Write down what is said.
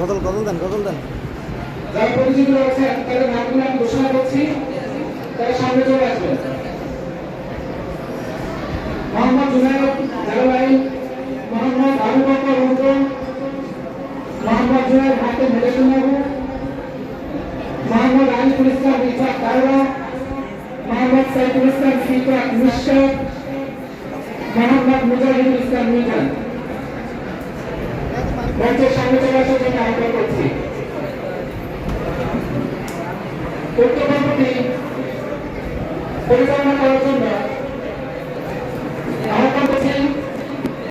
গজল গজল দেন গজল দেন। যারা পরিচিত আছেন তাদের নামগুলো আমি ঘোষণা করছি, তারা সামনে চলে আসবেন। মোহাম্মদ জুনায়েদ জালালাই, মোহাম্মদ আবু বকর রুকন, মোহাম্মদ জুনায়েদ হাতেম হেলেসুনাবু, মোহাম্মদ আলিফুল ইসলাম ইসাক দাওরা, মোহাম্মদ সাইফুল ইসলাম ফিকাক মিশক, মোহাম্মদ মুজাহিদুল ইসলাম মিজান। মঞ্চের সামনে চলে আসার জন্য আহ্বান করছি। উক্ত পর্বটি পরিচালনা করার জন্য